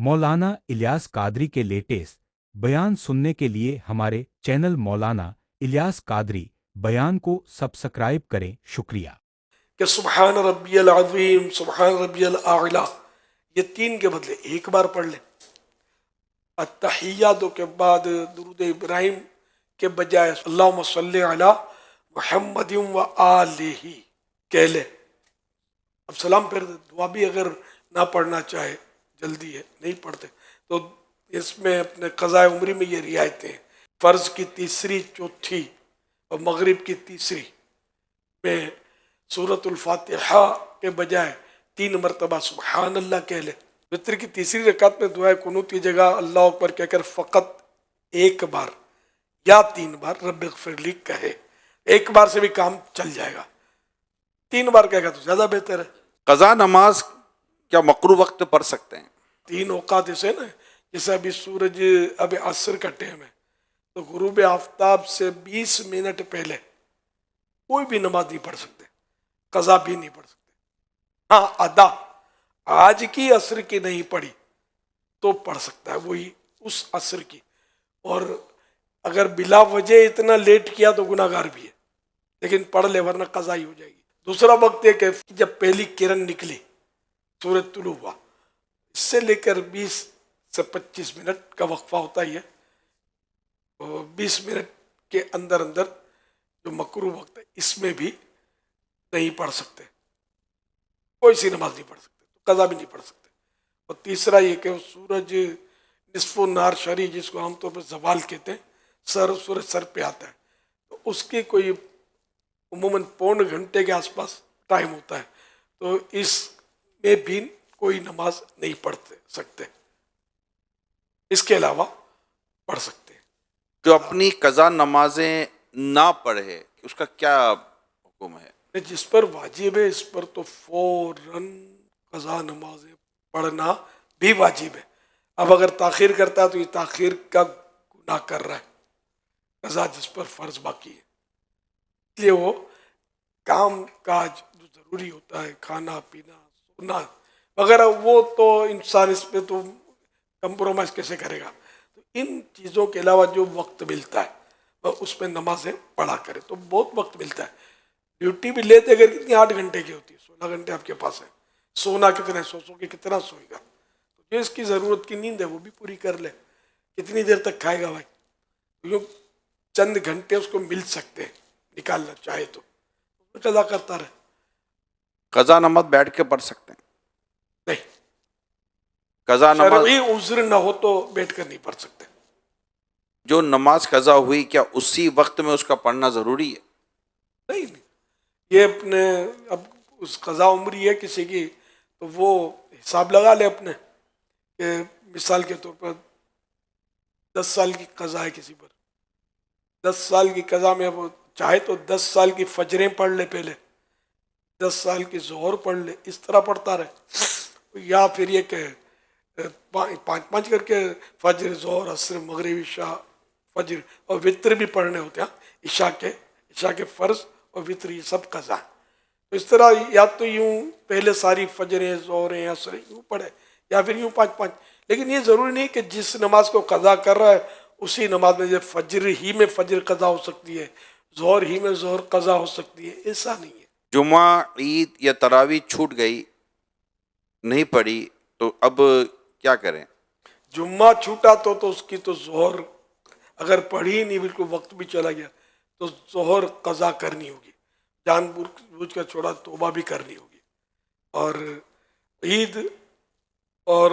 मौलाना इलियास कादरी के लेटेस्ट बयान सुनने के लिए हमारे चैनल मौलाना इलियास कादरी बयान को सब्सक्राइब करें। शुक्रिया। कि सुबहान रब्बियल अज़ीम, सुबहान रब्बियल आला, ये तीन के बदले एक बार पढ़ ले। अत्तहियातु के बाद दुरूद इब्राहिम के बजाय अल्लाहुम्मा सल्ली अला मुहम्मदिन व आलिही कह ले। अब सलाम फिर दुआ भी अगर ना पढ़ना चाहे, जल्दी है नहीं पढ़ते, तो इसमें अपने क़ज़ा उम्री में ये रियायतें, फ़र्ज़ की तीसरी, चौथी और मगरिब की तीसरी में सूरतुल फातिहा के बजाय 3 मरतबा सुबहान अल्लाह कह ले। वितर की तीसरी रकात में दुआ कुनूत की जगह अल्लाह अकबर कहकर फ़कत एक बार या 3 बार रब्बि ग़फ़िरली कहे। एक बार से भी काम चल जाएगा, 3 बार कहेगा तो ज़्यादा बेहतर है। क़ज़ा नमाज क्या मकरू वक्त पढ़ सकते हैं? 3 औक़ात ऐसे ना, जैसे अभी सूरज अब असर का टाइम है, तो गुरूब आफ्ताब से 20 मिनट पहले कोई भी नमाज नहीं पढ़ सकते, क़ज़ा भी नहीं पढ़ सकते। हाँ, अदा आज की असर की नहीं पढ़ी तो पढ़ सकता है, वही उस असर की। और अगर बिला वजह इतना लेट किया तो गुनाहगार भी है, लेकिन पढ़ ले वरना क़ज़ा ही हो जाएगी। दूसरा वक्त है कि जब पहली किरण निकली, सूरज तुलू हुआ, इससे लेकर 20 से 25 मिनट का वक्फा होता ही है। 20 मिनट के अंदर अंदर जो मकरू वक्त है, इसमें भी नहीं पढ़ सकते, कोई सी नमाज नहीं पढ़ सकते, तो क़ज़ा भी नहीं पढ़ सकते। और तीसरा ये कि सूरज निस्फ़ो नार शरी, जिसको आमतौर पर ज़वाल कहते हैं, सूरज सर पे आता है, तो उसकी कोई उमूमन पौन घंटे के आसपास टाइम होता है, तो इसमें भी कोई नमाज नहीं पढ़ सकते, इसके अलावा पढ़ सकते हैं। जो अपनी क़ज़ा नमाजें ना पढ़े उसका क्या हुक्म है? जिस पर वाजिब है इस पर तो फौरन क़ज़ा नमाजें पढ़ना भी वाजिब है। अब अगर ताख़ीर करता है तो ये ताख़ीर का गुनाह कर रहा है, क़ज़ा जिस पर फ़र्ज बाकी है। इसलिए वो काम काज जो ज़रूरी होता है, खाना पीना सोना वगैरह, वो तो इंसान इस पे तो कंप्रोमाइज़ कैसे करेगा। तो इन चीज़ों के अलावा जो वक्त मिलता है वह उसमें नमाजें पढ़ा करे, तो बहुत वक्त मिलता है। ड्यूटी भी लेते अगर कितनी 8 घंटे की होती है, 16 घंटे आपके पास है। सोना कितना, सो के कितना सोएगा, तो जो इसकी ज़रूरत की नींद है वो भी पूरी कर ले। कितनी देर तक खाएगा भाई, तो चंद घंटे उसको मिल सकते हैं, निकालना चाहे तो क़ज़ा करता रहे। क़ज़ा नमाज बैठ के पढ़ सकते हैं? नहीं, क़ज़ा नमाज शरई उज़्र न हो तो बैठ कर नहीं पढ़ सकते। जो नमाज क़ज़ा हुई क्या उसी वक्त में उसका पढ़ना ज़रूरी है? नहीं, ये अपने अब उस क़ज़ा उम्री है किसी की, तो वो हिसाब लगा ले अपने कि मिसाल के तौर पर 10 साल की क़ज़ा है किसी पर, 10 साल की क़ज़ा में वो चाहे तो 10 साल की फजरें पढ़ ले, पहले 10 साल की ज़ोहर पढ़ ले, इस तरह पढ़ता रहे। या फिर ये कि 5-5 करके फजर, ज़ोहर, असर, मगरिब, इशा, फजर और वित्र भी पढ़ने होते हैं। इशा के फ़र्ज़ और वित्र ये सब क़ज़ा है। तो इस तरह या तो यूँ पहले सारी फजरें, ज़ोहरें, असर यूँ पढ़े, या फिर यूँ 5-5। लेकिन ये ज़रूरी नहीं कि जिस नमाज को क़ज़ा कर रहा है उसी नमाज में, जब फजर ही में फजर क़ज़ा हो सकती है, ज़ोहर ही में ज़ोहर क़ज़ा हो सकती है, ऐसा नहीं है। जुमा, ईद या तरावी छूट गई, नहीं पढ़ी, तो अब क्या करें? जुम्मा छूटा तो उसकी तो ज़ोहर अगर पढ़ी ही नहीं, बिल्कुल वक्त भी चला गया, तो ज़ोहर क़ज़ा करनी होगी, जानबूझ कर छोड़ा तौबा भी करनी होगी। और ईद और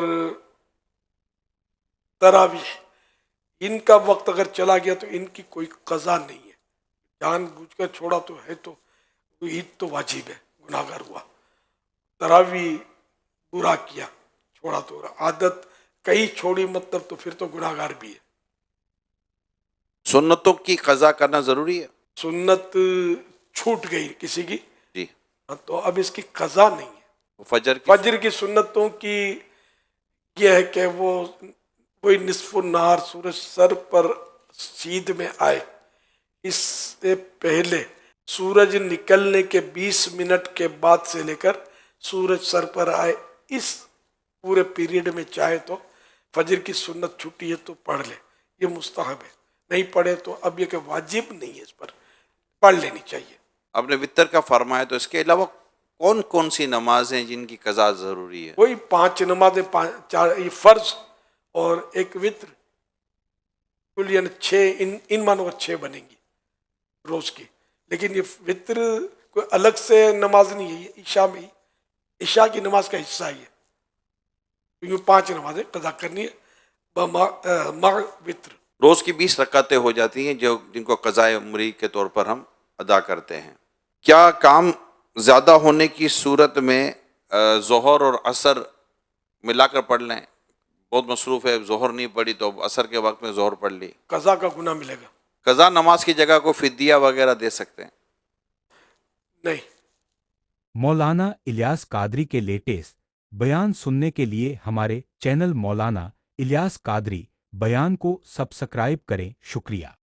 तरावीह, इनका वक्त अगर चला गया तो इनकी कोई क़ज़ा नहीं है, जानबूझ कर छोड़ा तो है, तो ईद तो वाजिब है, गुनाहगार हुआ। तरावी बुरा किया, छोड़ा तो आदत कहीं छोड़ी, मतलब तो फिर तो गुनाहगार भी है। सुन्नतों की क़ज़ा करना ज़रूरी है? सुन्नत छूट गई किसी की जी, तो अब इसकी क़ज़ा नहीं है। फजर की सुन्नतों की यह है कि वो वही निस्फ़ुन नहार, सूरज सर पर सीध में आए, इससे पहले सूरज निकलने के 20 मिनट के बाद से लेकर सूरज सर पर आए, इस पूरे पीरियड में चाहे तो फजर की सुन्नत छुट्टी है तो पढ़ ले, ये मुस्तहब है, नहीं पढ़े तो अब ये कि वाजिब नहीं है, इस पर पढ़ लेनी चाहिए। आपने वितर का फरमाया, तो इसके अलावा कौन कौन सी नमाजें जिनकी कज़ा ज़रूरी है? वही 5 नमाजें, 4 ये फर्ज और एक वित्र, कुल यानी 6, इन मानों का 6 बनेंगी रोज की। लेकिन ये वित्र कोई अलग से नमाज नहीं है, ये ईशा की नमाज का हिस्सा ही है, क्योंकि 5 नमाजें कज़ा करनी है मगर वित्र। रोज़ की 20 रकातें हो जाती हैं जो जिनको क़ज़ाए उम्री के तौर पर हम अदा करते हैं। क्या काम ज़्यादा होने की सूरत में ज़ोहर और असर मिलाकर पढ़ लें? बहुत मसरूफ़ है, ज़ोहर नहीं पढ़ी तो असर के वक्त में ज़ोहर पढ़ ली, कज़ा का गुनाह मिलेगा। कज़ा नमाज की जगह को फिदिया वगैरह दे सकते हैं? नहीं। मौलाना इलियास कादरी के लेटेस्ट बयान सुनने के लिए हमारे चैनल मौलाना इलियास कादरी बयान को सब्सक्राइब करें। शुक्रिया।